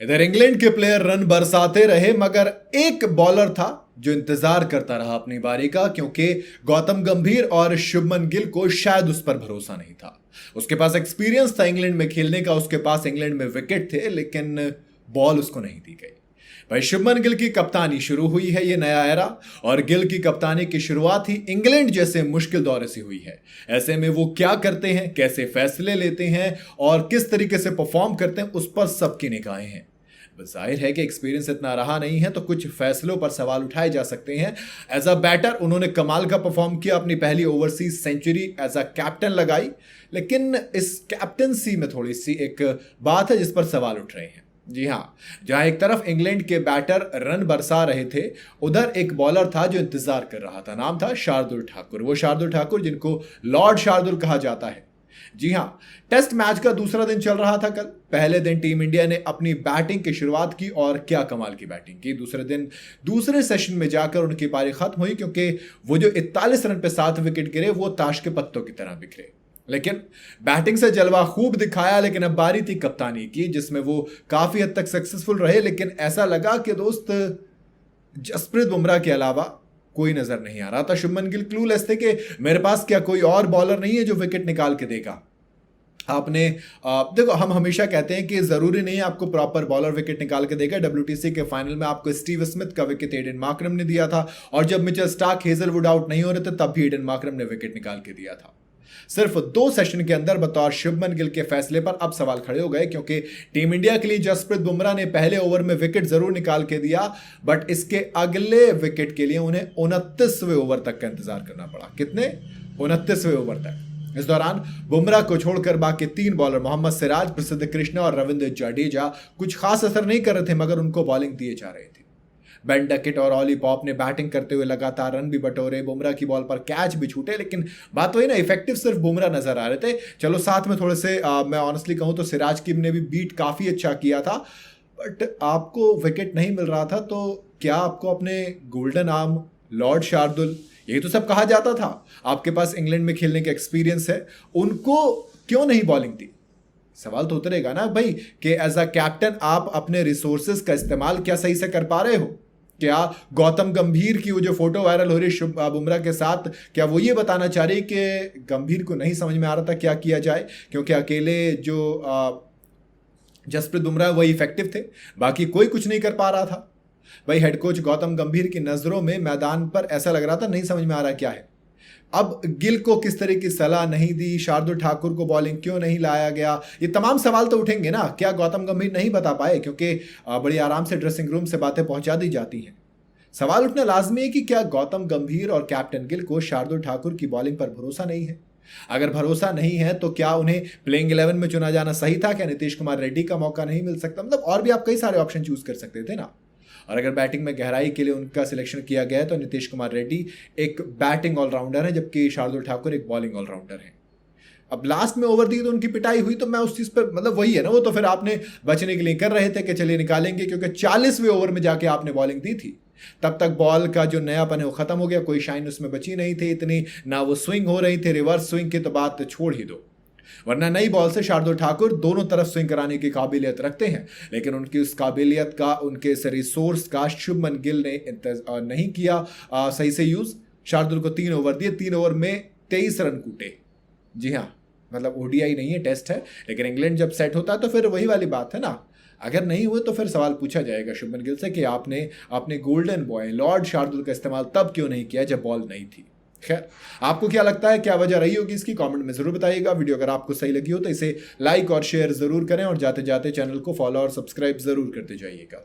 इधर इंग्लैंड के player run बरसाते रहे मगर एक बॉलर था जो इंतजार करता रहा अपनी बारी का, क्योंकि गौतम गंभीर और शुभमन गिल को शायद उस पर भरोसा नहीं था। उसके पास एक्सपीरियंस था इंग्लैंड में खेलने का, उसके पास इंग्लैंड में विकेट थे, लेकिन बॉल उसको नहीं दी गई। भाई शुभमन गिल की कप्तानी शुरू हुई है, ये नया एरा, और गिल की कप्तानी की शुरुआत ही इंग्लैंड जैसे मुश्किल दौरे से हुई है। ऐसे में वो क्या करते हैं, कैसे फैसले लेते हैं और किस तरीके से परफॉर्म करते हैं, उस पर सबकी निगाहें हैं। जाहिर है कि एक्सपीरियंस इतना रहा नहीं है तो कुछ फैसलों पर सवाल उठाए जा सकते हैं। एज अ बैटर उन्होंने कमाल का परफॉर्म किया, अपनी पहली overseas century as a captain लगाई, लेकिन इस कैप्टनसी में थोड़ी सी एक बात है जिस पर सवाल उठ रहे हैं। जी हाँ, जहां एक तरफ इंग्लैंड के बैटर रन बरसा रहे थे, उधर एक बॉलर था जो इंतजार कर रहा था। नाम था शार्दुल ठाकुर। वो शार्दुल ठाकुर जिनको लॉर्ड शार्दुल कहा जाता है। जी हाँ, टेस्ट मैच का दूसरा दिन चल रहा था कल। पहले दिन टीम इंडिया ने अपनी बैटिंग की शुरुआत की और क्या कमाल की बैटिंग की। दूसरे दिन दूसरे सेशन में जाकर उनकी पारी खत्म हुई, क्योंकि वो जो 41 रन पे 7 विकेट गिरे वो ताश के पत्तों की तरह बिखरे। लेकिन बैटिंग से जलवा खूब दिखाया, लेकिन अब बारी थी कप्तानी की, जिसमें वो काफी हद तक सक्सेसफुल रहे। लेकिन ऐसा लगा कि दोस्त जसप्रीत बुमराह के अलावा कोई नजर नहीं आ रहा था। शुभमन गिल क्लूलेस थे कि मेरे पास क्या कोई और बॉलर नहीं है जो विकेट निकाल के देगा। आपने देखो, हम हमेशा कहते हैं कि जरूरी नहीं है आपको प्रॉपर बॉलर विकेट निकाल के देगा। डब्ल्यूटीसी के फाइनल में आपको स्टीव स्मिथ का विकेट एडन मार्करम ने दिया था, और जब मिचेल स्टार्क हेजलवुड आउट नहीं हो रहे थे तब भी एडन मार्करम ने विकेट निकाल के दिया था। सिर्फ 2 सेशन के अंदर बतौर शुभमन गिल के फैसले पर अब सवाल खड़े हो गए, क्योंकि टीम इंडिया के लिए जसप्रीत बुमराह ने पहले ओवर में विकेट जरूर निकाल के दिया, बट इसके अगले विकेट के लिए उन्हें 29वें ओवर तक का इंतजार करना पड़ा। कितने? 29वें ओवर तक। इस दौरान बुमराह को छोड़कर बाकी 3 बॉलर मोहम्मद सिराज, प्रसिद्ध कृष्णा और रविंद्र जडेजा कुछ खास असर नहीं कर रहे थे, मगर उनको बॉलिंग दिए जा रहे थे। बेन डकेट और ऑली पॉप ने बैटिंग करते हुए लगातार रन भी बटोरे, बुमराह की बॉल पर कैच भी छूटे, लेकिन बात वही ना, इफेक्टिव सिर्फ बुमराह नजर आ रहे थे। चलो साथ में थोड़े से मैं ऑनेस्टली कहूं तो सिराज की ने भी बीट काफी अच्छा किया था, बट आपको विकेट नहीं मिल रहा था। तो क्या आपको अपने गोल्डन आर्म लॉर्ड शार्दुल, यही तो सब कहा जाता था, आपके पास इंग्लैंड में खेलने का एक्सपीरियंस है, उनको क्यों नहीं बॉलिंग दी? सवाल तो उतरेगा ना भाई कि एज अ कैप्टन आप अपने रिसोर्सेज का इस्तेमाल क्या सही से कर पा रहे हो? क्या गौतम गंभीर की वो जो फोटो वायरल हो रही है बुमराह के साथ, क्या वो ये बताना चाह रही कि गंभीर को नहीं समझ में आ रहा था क्या किया जाए, क्योंकि अकेले जो जसप्रीत बुमराह वही इफेक्टिव थे, बाकी कोई कुछ नहीं कर पा रहा था? भाई हेड कोच गौतम गंभीर की नजरों में मैदान पर ऐसा लग रहा था नहीं समझ में आ रहा क्या है। अब गिल को किस तरह की सलाह नहीं दी, शार्दुल ठाकुर को बॉलिंग क्यों नहीं लाया गया, ये तमाम सवाल तो उठेंगे ना। क्या गौतम गंभीर नहीं बता पाए, क्योंकि बड़ी आराम से ड्रेसिंग रूम से बातें पहुंचा दी जाती हैं। सवाल उठना लाजमी है कि क्या गौतम गंभीर और कैप्टन गिल को शार्दुल ठाकुर की बॉलिंग पर भरोसा नहीं है? अगर भरोसा नहीं है तो क्या उन्हें प्लेइंग 11 में चुना जाना सही था? क्या नीतीश कुमार रेड्डी का मौका नहीं मिल सकता? मतलब और भी आप कई सारे ऑप्शन चूज कर सकते थे ना। और अगर बैटिंग में गहराई के लिए उनका सिलेक्शन किया गया है तो नीतीश कुमार रेड्डी एक बैटिंग ऑलराउंडर है, जबकि शार्दुल ठाकुर एक बॉलिंग ऑलराउंडर है। अब लास्ट में ओवर दी तो उनकी पिटाई हुई, तो मैं उस चीज पर मतलब वही है ना, वो तो फिर आपने बचने के लिए कर रहे थे कि चलिए निकालेंगे, क्योंकि 40वें ओवर में जाके आपने बॉलिंग दी थी। तब तक बॉल का जो नयापन है वो खत्म हो गया, कोई शाइन उसमें बची नहीं थी इतनी, ना वो स्विंग हो रही थी। रिवर्स स्विंग की तो बात छोड़ ही दो, वरना नई बॉल से शार्दुल ठाकुर दोनों तरफ स्विंग कराने की काबिलियत रखते हैं, लेकिन उनकी उस काबिलियत का, उनके इस रिसोर्स का शुभमन गिल ने नहीं किया सही से यूज। शार्दुल को 3 ओवर दिए, 3 ओवर में 23 रन कूटे। जी हाँ, मतलब ओडीआई नहीं है, टेस्ट है, लेकिन इंग्लैंड जब सेट होता है तो फिर वही वाली बात है ना। अगर नहीं हुए तो फिर सवाल पूछा जाएगा शुभमन गिल से कि आपने अपने गोल्डन बॉय लॉर्ड शार्दुल का इस्तेमाल तब क्यों नहीं किया जब बॉल नहीं थी। खैर, आपको क्या लगता है, क्या वजह रही होगी इसकी? कमेंट में जरूर बताइएगा। वीडियो अगर आपको सही लगी हो तो इसे लाइक और शेयर जरूर करें, और जाते जाते चैनल को फॉलो और सब्सक्राइब जरूर करते जाइएगा।